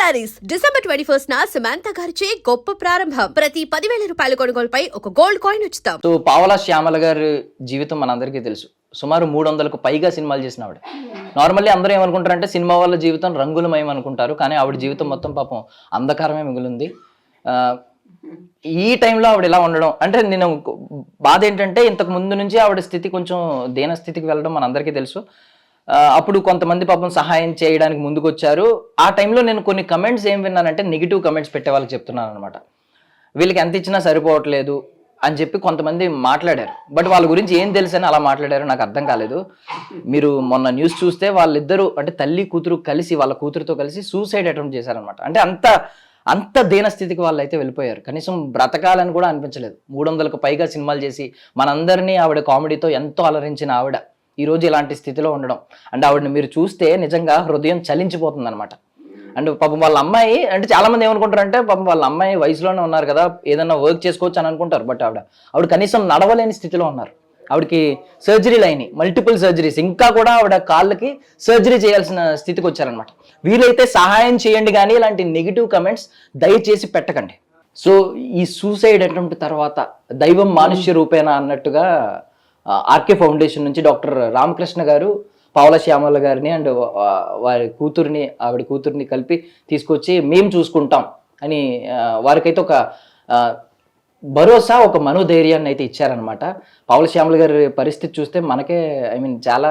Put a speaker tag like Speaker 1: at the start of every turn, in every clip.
Speaker 1: Saris December 21 Samantha గారిచే గొప్ప ప్రారంభం. ప్రతి 10,000 రూపాయల కొనుగోలుపై ఒక గోల్డ్ కాయిన్ ఉచితం.
Speaker 2: సో పావలా శ్యామల గారి జీవితం మనందరికీ తెలుసు. సుమారు 300కు పైగా సినిమాలు చేసిన ఆవిడ. నార్మల్లీ అందరూ ఏమనుకుంటారంటే సినిమా వాళ్ళ జీవితం రంగులమయం అనుకుంటారు, కానీ ఆవిడ జీవితం మొత్తం పాపం అంధకారమే మిగిలింది. ఈ టైంలో ఆవిడ ఇలా ఉండడం అంటే నేను బాధ ఏంటంటే ఇంతకు ముందు నుంచి ఆవిడ స్థితి కొంచెం దీన స్థితికి వెళ్ళడం మనందరికీ తెలుసు. అప్పుడు కొంతమంది పాపం సహాయం చేయడానికి ముందుకు వచ్చారు. ఆ టైంలో నేను కొన్ని కమెంట్స్ ఏం విన్నానంటే నెగిటివ్ కమెంట్స్ పెట్టే వాళ్ళకి చెప్తున్నాను అనమాట. వీళ్ళకి ఎంత ఇచ్చినా సరిపోవట్లేదు అని చెప్పి కొంతమంది మాట్లాడారు. బట్ వాళ్ళ గురించి ఏం తెలుసని అలా మాట్లాడారు నాకు అర్థం కాలేదు. మీరు మొన్న న్యూస్ చూస్తే వాళ్ళిద్దరూ అంటే తల్లి కూతురు కలిసి వాళ్ళ కూతురుతో కలిసి సూసైడ్ అటెంప్ట్ చేశారనమాట. అంటే అంత దీనస్థితికి వాళ్ళు అయితే వెళ్ళిపోయారు. కనీసం బ్రతకాలని కూడా అనిపించలేదు. 300కు పైగా సినిమాలు చేసి మనందరినీ ఆవిడ కామెడీతో ఎంతో అలరించిన ఆవిడ ఈరోజు ఇలాంటి స్థితిలో ఉండడం అంటే ఆవిడని మీరు చూస్తే నిజంగా హృదయం చలించిపోతుంది అనమాట. అండ్ పాపం వాళ్ళ అమ్మాయి అంటే చాలా మంది ఏమనుకుంటారంటే పాపం వాళ్ళ అమ్మాయి వయసులోనే ఉన్నారు కదా, ఏదైనా వర్క్ చేసుకోవచ్చు అని అనుకుంటారు. బట్ ఆవిడ కనీసం నడవలేని స్థితిలో ఉన్నారు. ఆవిడకి సర్జరీలు అయినాయి, మల్టిపుల్ సర్జరీస్. ఇంకా కూడా ఆవిడ కాళ్ళకి సర్జరీ చేయాల్సిన స్థితికి వచ్చారనమాట. వీలైతే సహాయం చేయండి, కానీ ఇలాంటి నెగిటివ్ కమెంట్స్ దయచేసి పెట్టకండి. సో ఈ సూసైడ్ అటెంప్ట్ తర్వాత దైవం మానుష్య రూపేణ అన్నట్టుగా ఆర్కే ఫౌండేషన్ నుంచి డాక్టర్ రామకృష్ణ గారు పావలా శ్యామల గారిని అండ్ ఆవిడ కూతుర్ని కలిపి తీసుకొచ్చి మేము చూసుకుంటాం అని వారికైతే ఒక భరోసా, ఒక మనోధైర్యాన్ని అయితే ఇచ్చారనమాట. పావలా శ్యామల గారి పరిస్థితి చూస్తే మనకే చాలా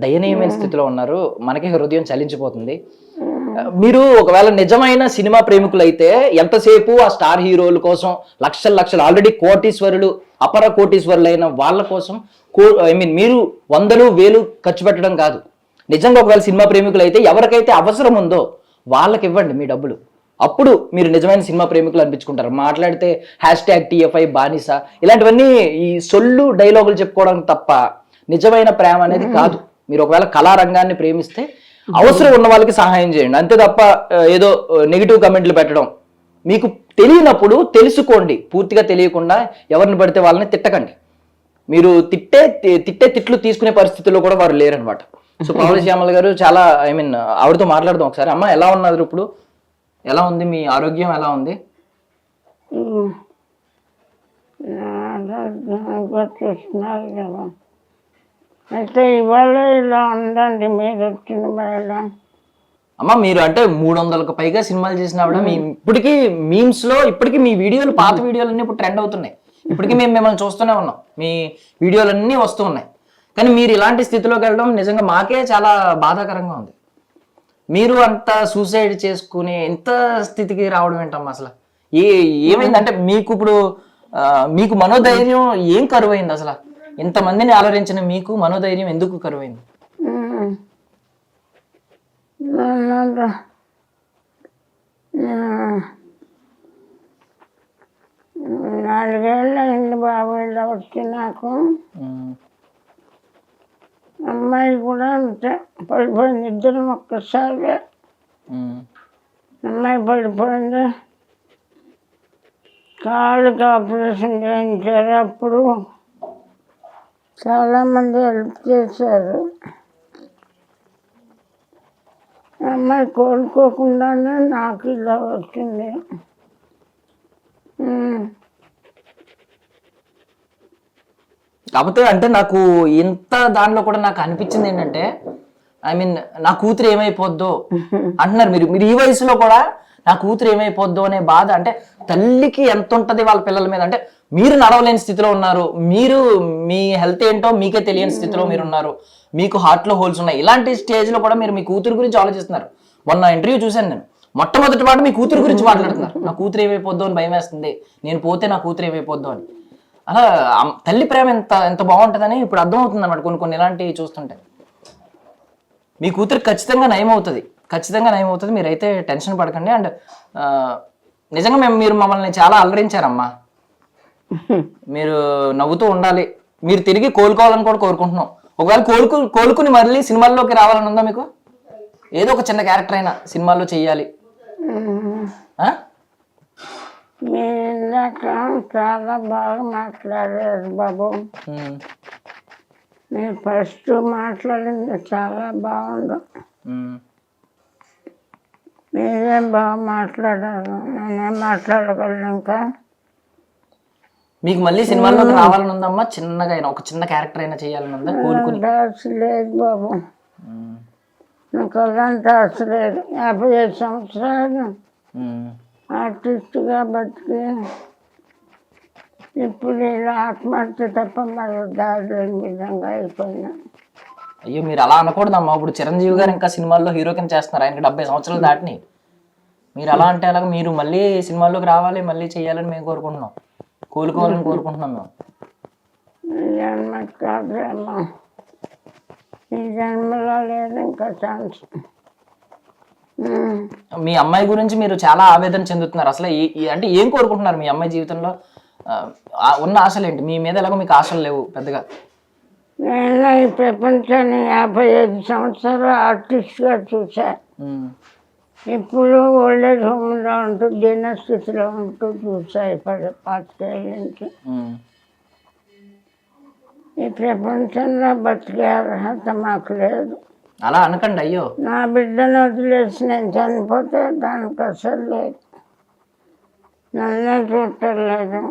Speaker 2: దయనీయమైన స్థితిలో ఉన్నారు. మనకే హృదయం చలించిపోతుంది. మీరు ఒకవేళ నిజమైన సినిమా ప్రేమికులు అయితే ఎంతసేపు ఆ స్టార్ హీరోల కోసం లక్షలు ఆల్రెడీ కోటీశ్వరులు అపర కోటీశ్వరులైన వాళ్ళ కోసం మీరు 100,000 ఖర్చు పెట్టడం కాదు. నిజంగా ఒకవేళ సినిమా ప్రేమికులు అయితే ఎవరికైతే అవసరం ఉందో వాళ్ళకి ఇవ్వండి మీ డబ్బులు. అప్పుడు మీరు నిజమైన సినిమా ప్రేమికులు అనిపించుకుంటారు. మాట్లాడితే #TFI బానిస ఇలాంటివన్నీ ఈ సొల్లు డైలాగులు చెప్పుకోవడానికి తప్ప నిజమైన ప్రేమ అనేది కాదు. మీరు ఒకవేళ కళారంగాన్ని ప్రేమిస్తే అవసరం ఉన్న వాళ్ళకి సహాయం చేయండి, అంతే తప్ప ఏదో నెగిటివ్ కమెంట్లు పెట్టడం. మీకు తెలియనప్పుడు తెలుసుకోండి. పూర్తిగా తెలియకుండా ఎవరిని పడితే వాళ్ళని తిట్టకండి. మీరు తిట్టే తిట్లు తీసుకునే పరిస్థితుల్లో కూడా వారు లేరనమాట. సో పావలా శ్యామల గారు చాలా ఆవిడతో మాట్లాడదాం ఒకసారి. అమ్మ ఎలా ఉన్నారు ఇప్పుడు? ఎలా ఉంది మీ ఆరోగ్యం? ఎలా ఉంది?
Speaker 3: అయితే ఇవాళ ఇలా ఉందండి మీరు వచ్చిన వేళ.
Speaker 2: అమ్మ మీరు అంటే 300కు పైగా సినిమాలు చేసిన ఆవిడ. ఇప్పటికీ మీమ్స్ లో ఇప్పటికీ మీ వీడియోలు, పాత వీడియోలన్నీ ఇప్పుడు ట్రెండ్ అవుతున్నాయి. ఇప్పటికీ మేము మిమ్మల్ని చూస్తూనే ఉన్నాం, మీ వీడియోలన్నీ వస్తూ ఉన్నాయి. కానీ మీరు ఇలాంటి స్థితిలోకి వెళ్ళడం నిజంగా మాకే చాలా బాధాకరంగా ఉంది. మీరు అంత సూసైడ్ చేసుకుని ఎంత స్థితికి రావడం ఏంటమ్మా అసలు? ఏమైందంటే మీకు ఇప్పుడు మీకు మనోధైర్యం ఏం కరువైంది అసలు? ఇంతమందిని ఆలోచించిన మీకు మనోధైర్యం ఎందుకు కరువైంది?
Speaker 3: 4 ఏళ్ళు అయింది బాబు ఇలా వచ్చి నాకు. అమ్మాయి కూడా అంతే పడిపోయింది. ఇద్దరం ఒక్కసారి అమ్మాయి పడిపోయింది. కాళ్ళకి ఆపరేషన్ చేయించారు. అప్పుడు చాలామంది హెల్ప్ చేశారు. అమ్మాయి కోలుకోకుండానే నాకు ఇలా వచ్చింది.
Speaker 2: కాకపోతే అంటే నాకు ఇంత దానిలో కూడా నాకు అనిపించింది ఏంటంటే నా కూతురు ఏమైపోద్దో అంటున్నారు మీరు ఈ వయసులో కూడా. నా కూతురు ఏమైపోద్దో అనే బాధ అంటే తల్లికి ఎంత ఉంటుంది వాళ్ళ పిల్లల మీద. అంటే మీరు నడవలేని స్థితిలో ఉన్నారు, మీరు మీ హెల్త్ ఏంటో మీకే తెలియని స్థితిలో మీరు ఉన్నారు, మీకు హార్ట్లో హోల్స్ ఉన్నాయి. ఇలాంటి స్టేజ్లో కూడా మీరు మీ కూతురు గురించి ఆలోచిస్తున్నారు. మొన్న ఇంటర్వ్యూ చూశాను నేను, మొట్టమొదటి మాట మీ కూతురు గురించి మాట్లాడుతున్నారు. నా కూతురు ఏమైపోద్దో అని భయం వేస్తుంది, నేను పోతే నా కూతురు ఏమైపోద్దో అని. అలా తల్లి ప్రేమ ఎంత బాగుంటుందని ఇప్పుడు అర్థమవుతుంది అన్నమాట కొన్ని ఇలాంటివి చూస్తుంటే. మీ కూతురు ఖచ్చితంగా నయం అవుతుంది, మీరైతే టెన్షన్ పడకండి. అండ్ నిజంగా మీరు మమ్మల్ని చాలా అలరించారమ్మా. మీరు నవ్వుతూ ఉండాలి, మీరు తిరిగి కోలుకోవాలని కూడా కోరుకుంటున్నాం. ఒకవేళ కోలుకుని మళ్ళీ సినిమాల్లోకి రావాలని ఉందా మీకు? ఏదో ఒక చిన్న క్యారెక్టర్ అయినా సినిమాల్లో చెయ్యాలి.
Speaker 3: ఇందాక చాలా బాగా మాట్లాడారు బాబు. నేను ఫస్ట్ మాట్లాడింది చాలా బాగుంది. మీరేం బాగా మాట్లాడారు, నేనేం మాట్లాడగలను ఇంకా.
Speaker 2: మీకు మళ్ళీ సినిమాల్లోకి రావాలని ఉందమ్మా? చిన్నగా అయినా ఒక చిన్న క్యారెక్టర్ అయినా చేయాలని ఉందా కోలుకుని?
Speaker 3: ఆశ లేదు బాబు, నాకు అలాంటి ఆశ లేదు. 55 సంవత్సరాలు ఆర్టిస్ట్గా బతికి ఇప్పుడు ఇలా ఆత్మహత్య తప్ప మరో దారి లేని విధంగా అయిపోయినా.
Speaker 2: అయ్యో మీరు అలా అనకూడదమ్మా. ఇప్పుడు చిరంజీవి గారు ఇంకా సినిమాల్లో హీరో కింద చేస్తున్నారు, ఆయనకి 70 సంవత్సరాలు దాటినాయి. మీరు అలా అంటే అలాగ మీరు మళ్ళీ సినిమాల్లోకి రావాలి, మళ్ళీ చేయాలని మేము కోరుకుంటున్నాం, కోలుకోవాలని కోరుకుంటున్నాం మేము.
Speaker 3: ఈ జన్మ కాదేమో, ఈ జన్మలో లేదు ఇంకా ఛాన్స్.
Speaker 2: మీ అమ్మాయి గురించి మీరు చాలా ఆవేదన చెందుతున్నారు. అసలు అంటే ఏం కోరుకుంటున్నారు మీ అమ్మాయి జీవితంలో? ఉన్న ఆశలు ఏంటి? మీ మీద ఎలాగో మీకు ఆశలు లేవు పెద్దగా.
Speaker 3: నేను ఈ ప్రపంచాన్ని 55 సంవత్సరాలు ఆర్టిస్ట్గా చూసా. ఇప్పుడు ఓల్డేజ్ హోమ్లో ఉంటూ దీనస్థితిలో ఉంటూ చూసా 25 ఏళ్ళ నుంచి. ఈ ప్రపంచంలో బతికే అర్హత మాకు లేదు.
Speaker 2: అలా అనకండి అయ్యో.
Speaker 3: నా బిడ్డను వదిలేసి నేను చనిపోతే దానికి అసలు లేదు, నన్నే చూడలేదు.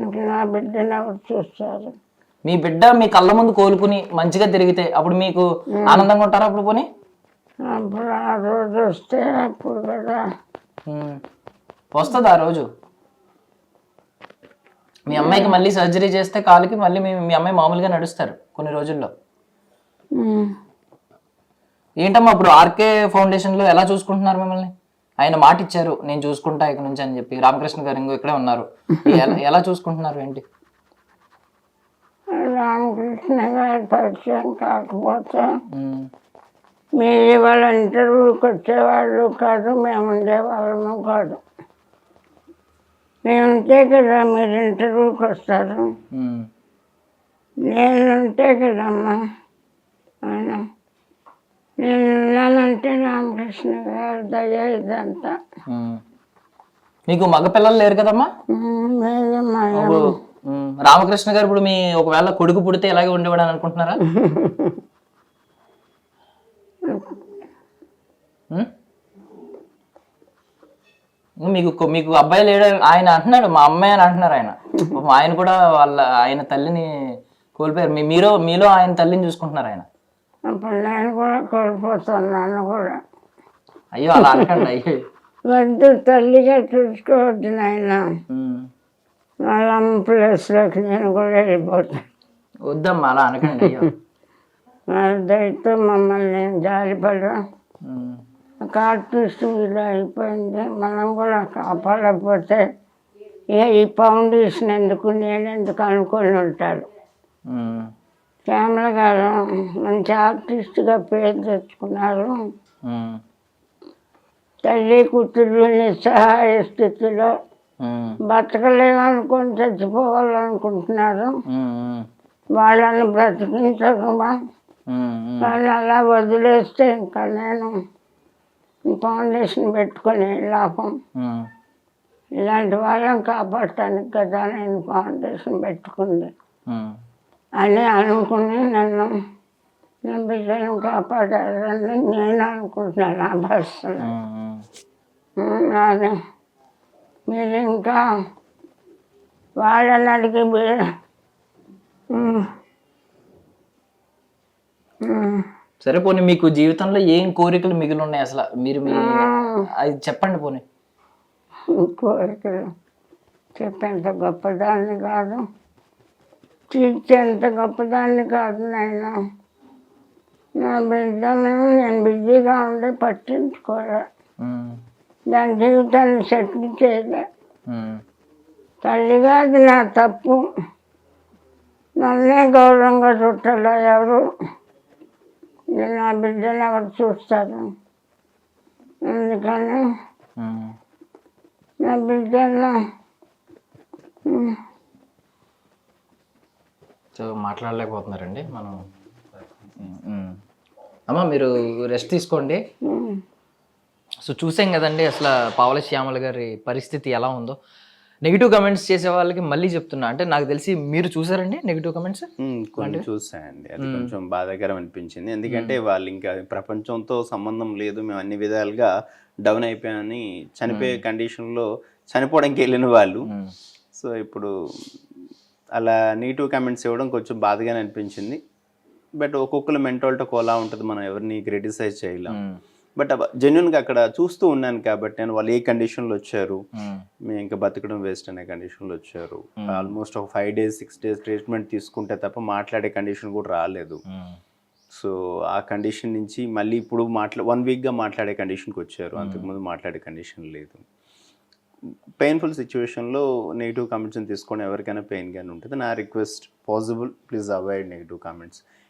Speaker 3: ఇంక నా బిడ్డను ఎవరు చూస్తారు?
Speaker 2: మీ బిడ్డ మీ కళ్ళ ముందు కోలుకుని మంచిగా తిరిగితే అప్పుడు మీకు ఆనందంగా ఉంటారా? అప్పుడు పోనీ
Speaker 3: అప్పుడు ఆ రోజు వస్తే అప్పుడు కదా.
Speaker 2: వస్తుంది ఆ రోజు. మీ అమ్మాయికి మళ్ళీ సర్జరీ చేస్తే కాలుకి మళ్ళీ మీ అమ్మాయి మామూలుగా నడుస్తారు కొన్ని రోజుల్లో. ఏంటమ్మా ఇప్పుడు ఆర్కే ఫౌండేషన్లో ఎలా చూసుకుంటున్నారు మిమ్మల్ని? ఆయన మాట ఇచ్చారు నేను చూసుకుంటా ఇక నుంచి అని చెప్పి. రామకృష్ణ గారు ఇంకో ఇక్కడే ఉన్నారు, ఎలా చూసుకుంటున్నారు ఏంటి?
Speaker 3: రామకృష్ణ గారి పరిచయం కాకపోతే మీరు ఇవాళ ఇంటర్వ్యూకి వచ్చేవాళ్ళు కాదు, మేము ఉండేవాళ్ళము కాదు. మేము ఉంటే కదా మీరు ఇంటర్వ్యూకి వస్తారు, నేను ఉంటే కదమ్మా ఆయన. నేను ఉన్నానంటే రామకృష్ణ గారు దయ ఇదంతా.
Speaker 2: మీకు మగపిల్లలు లేరు కదమ్మా?
Speaker 3: లేదమ్మా.
Speaker 2: రామకృష్ణ గారు ఇప్పుడు మీ ఒకవేళ కొడుకు పుడితే ఇలాగే ఉండేవాడు అని అనుకుంటున్నారా? మీకు అబ్బాయి లేడు ఆయన అంటున్నాడు, మా అమ్మాయి అని అంటున్నారు ఆయన. ఆయన కూడా ఆయన తల్లిని కోల్పోయారు, మీలో ఆయన తల్లిని చూసుకుంటున్నారు ఆయన.
Speaker 3: అప్పుడు నేను కూడా కోల్పోతున్నాను కూడా.
Speaker 2: అయ్యో అలా అనకండి అయ్యో.
Speaker 3: వద్దు, తల్లిగా చూసుకోవద్దు నాయన. వాళ్ళ అమ్మ ప్లేస్లోకి నేను కూడా వెళ్ళిపోతాను.
Speaker 2: వద్దమ్మా అలా అనకండి అయ్యో.
Speaker 3: వాళ్ళ దయతో మమ్మల్ని జాలిపడం. ఒక ఆర్టిస్ట్ ఇలా అయిపోయింది, మనం కూడా కాపాడకపోతే ఈ ఫౌండేషన్ ఎందుకు నేను ఎందుకు అనుకొని ఉంటారు. శ్యామల గారు మంచి ఆర్టిస్ట్గా పేరు తెచ్చుకున్నారు. తల్లి కూతురు నిస్సహాయ స్థితిలో బతకలేమనుకొని చచ్చిపోవాలనుకుంటున్నారు. వాళ్ళని బ్రతికించకుండా వాళ్ళు అలా వదిలేస్తే ఇంకా నేను ఫౌండేషన్ పెట్టుకొని లాభం. ఇలాంటి వాళ్ళని కాపాడటానికి కదా నేను ఫౌండేషన్ పెట్టుకుంది అని అనుకుని నన్ను నా బిడ్డను కాపాడాలని నేను అనుకుంటున్నాను. ఆ భాషలో అది మీరు ఇంకా వాళ్ళని అడిగి
Speaker 2: సరే పోనీ మీకు జీవితంలో ఏం కోరికలు మిగిలి ఉన్నాయి అసలు? మీరు అది చెప్పండి పోనీ.
Speaker 3: కోరికలు చెప్పేంత గొప్పదాన్ని కాదు, తీర్చేంత గొప్పదాన్ని కాదు నాయన. నా బిడ్డను నేను బిజీగా ఉండి పట్టించుకోలే, దాని జీవితాన్ని సెటిల్ చేయలే. తల్లిగా అది నా తప్పు, నన్నే గౌరవంగా చుట్టాల ఎవరు, నా బిడ్డను ఎవరు చూస్తారు? అందుకని నా బిడ్డను
Speaker 2: సో మాట్లాడలేకపోతున్నారండి మనం. అమ్మ మీరు రెస్ట్ తీసుకోండి. సో చూసాం కదండి అసలు పావల శ్యామల గారి పరిస్థితి ఎలా ఉందో. నెగిటివ్ కమెంట్స్ చేసే వాళ్ళకి మళ్ళీ చెప్తున్నా, అంటే నాకు తెలిసి మీరు చూసారండి నెగిటివ్ కమెంట్స్?
Speaker 4: కొన్ని చూసాయండి, అది కొంచెం బాధాకరం అనిపించింది. ఎందుకంటే వాళ్ళు ఇంకా ప్రపంచంతో సంబంధం లేదు, మేము అన్ని విధాలుగా డౌన్ అయిపోయామని చనిపోయే కండిషన్లో చనిపోవడానికి వెళ్ళిన వాళ్ళు. సో ఇప్పుడు అలా నెగిటివ్ కామెంట్స్ ఇవ్వడం కొంచెం బాధగానే అనిపించింది. బట్ ఒక్కొక్కరు మెంటాలిటీ ఒకలా ఉంటుంది, మనం ఎవరిని క్రిటిసైజ్ చేయలేం. బట్ జెన్యున్గా అక్కడ చూస్తూ ఉన్నాను కాబట్టి నేను వాళ్ళు ఏ కండిషన్లో వచ్చారు, మేము ఇంకా బతకడం వేస్ట్ అనే కండిషన్లో వచ్చారు. ఆల్మోస్ట్ ఒక 5 days 6 days ట్రీట్మెంట్ తీసుకుంటే తప్ప మాట్లాడే కండిషన్ కూడా రాలేదు. సో ఆ కండిషన్ నుంచి మళ్ళీ ఇప్పుడు 1 weekగా మాట్లాడే కండిషన్కి వచ్చారు, అంతకుముందు మాట్లాడే కండిషన్ లేదు. పెయిన్ఫుల్ సిచ్యువేషన్లో నెగిటివ్ కామెంట్స్ని తీసుకొని ఎవరికైనా పెయిన్గానే ఉంటుంది. నా request, possible please avoid negative comments.